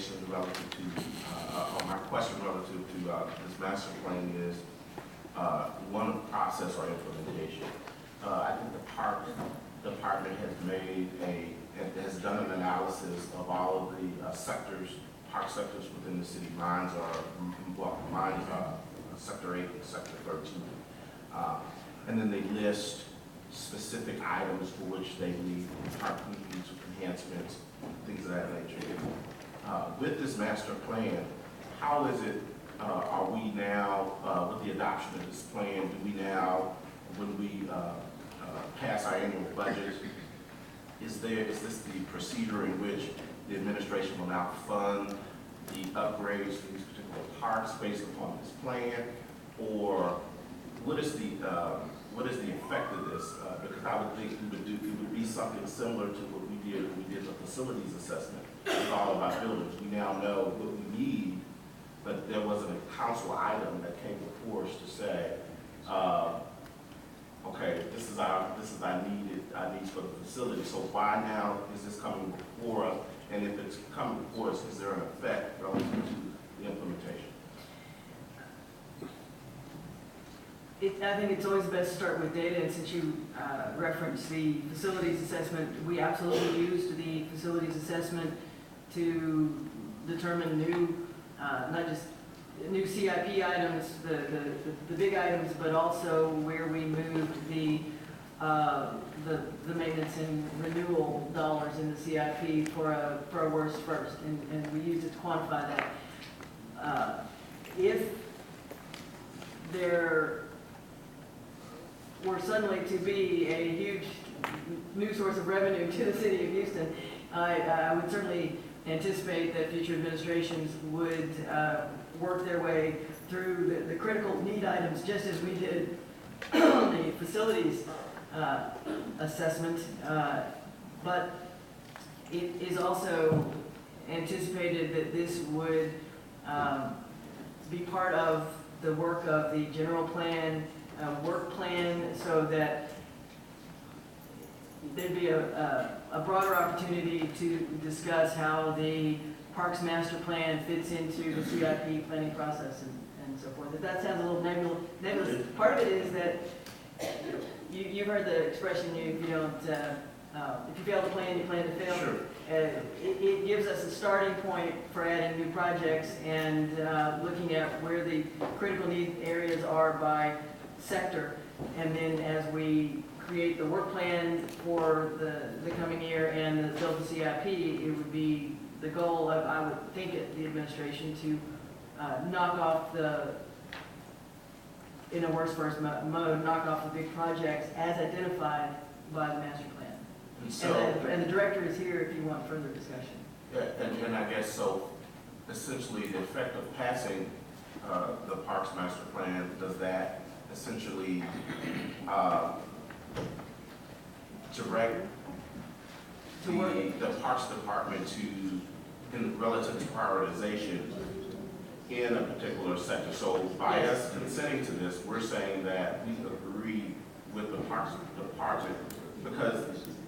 recommendation relative to, or my question relative to this master plan is one, process or implementation. I think the park department has done an analysis of all of the sectors, park sectors within the city. Mine is Sector 8 and Sector 13. And then they list specific items for which they need park needs, enhancements, things of that nature. With this master plan, how is it, are we now, with the adoption of this plan, do we now, when we pass our annual budget, is this the procedure in which the administration will now fund the upgrades to these particular parks based upon this plan, or what is the effect of this? Because I would think it would be something similar to what we did when we did the facilities assessment with all of our buildings. We now know what we need, but there wasn't a council item that came before us to say, okay, this is our needs for the facility. So why now is this coming before us? And if it's coming before us, is there an effect relative to the implementation? I think it's always best to start with data, and since you referenced the facilities assessment, we absolutely used the facilities assessment to determine new, not just new CIP items, the big items, but also where we moved the maintenance and renewal dollars in the CIP for a worst first, and we used it to quantify that. If there were suddenly to be a huge new source of revenue to the city of Houston, I would certainly anticipate that future administrations would work their way through the critical need items, just as we did the facilities assessment. But it is also anticipated that this would be part of the work of the general plan, work plan, so that there'd be a broader opportunity to discuss how the Parks Master Plan fits into the CIP planning process and so forth. If that sounds a little nebulous, part of it is that you've heard the expression, if you fail to plan, you plan to fail. Sure. It gives us a starting point for adding new projects and looking at where the critical need areas are by sector, and then as we create the work plan for the coming year and build the CIP, it would be the goal of, I would think, the administration to knock off in a worst first mode, knock off the big projects as identified by the master plan. And so, and the director is here if you want further discussion. Yeah, and I guess so. Essentially, the effect of passing the Parks Master Plan, does that essentially direct the Parks Department in relative to prioritization in a particular sector? So by us consenting to this, we're saying that we agree with the Parks Department, because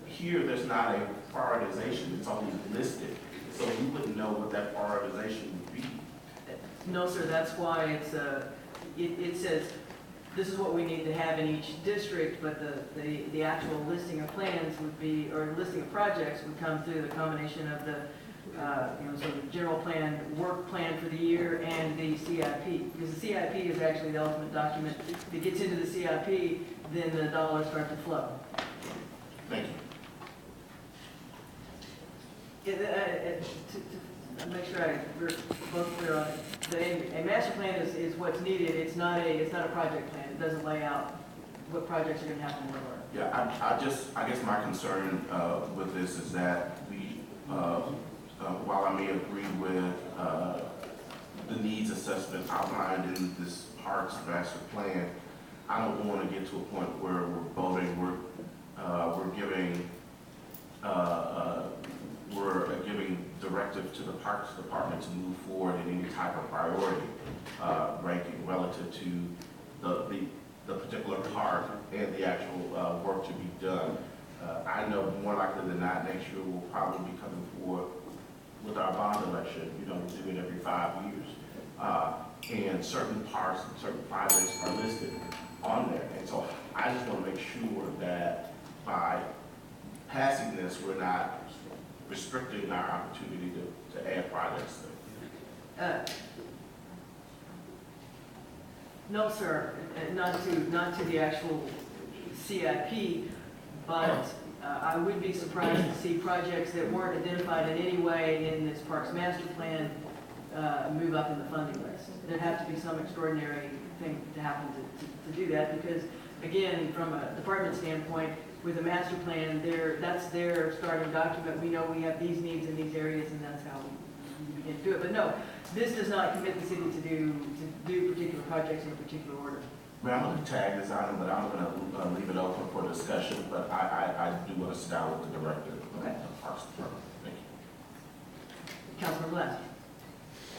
here there's not a prioritization, it's only listed. So we wouldn't know what that prioritization would be. No, sir, that's why it says this is what we need to have in each district, but the actual listing of plans would be, or listing of projects would come through the combination of the sort of general plan, work plan for the year, and the CIP. Because the CIP is actually the ultimate document. If it gets into the CIP, then the dollars start to flow. Thank you. To make sure we're both clear on it, a master plan is what's needed. It's not a project plan. It doesn't lay out what projects are going to happen where. Yeah, I guess my concern with this is that we, while I may agree with the needs assessment outlined in this Parks Master Plan, I don't want to get to a point where we're voting, we're giving directive to the Parks Department to move forward in any type of priority ranking relative to the particular park and the actual work to be done. I know more likely than not next year we'll probably be coming forward with our bond election, you know, we do it every 5 years. And certain parts, certain projects are listed on there. And so I just want to make sure that by passing this, we're not restricting our opportunity to add projects there. No, sir, not to the actual CIP, but I would be surprised to see projects that weren't identified in any way in this Parks Master Plan move up in the funding list. There'd have to be some extraordinary thing to happen to do that, because, again, from a department standpoint, with a master plan, that's their starting document. We know we have these needs in these areas, and that's how we begin to do it. But no, this does not commit the city to do particular projects in a particular order. I'm going to tag this item, but I'm going to leave it open for discussion, but I do want to sit down with the director of the Parks Department. Thank you. Councilman Glass.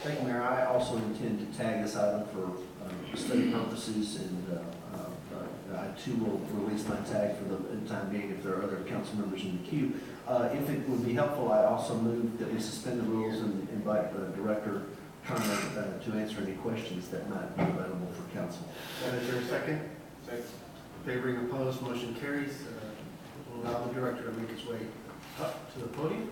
Thank you, Mayor. I also intend to tag this item for study purposes, and I too will release my tag for the time being if there are other council members in the queue. If it would be helpful, I also move that we suspend the rules and invite the Director Turner to answer any questions that might be available for council. Is there a second? Second. Favoring, opposed, motion carries. We'll allow the Director to make his way up to the podium.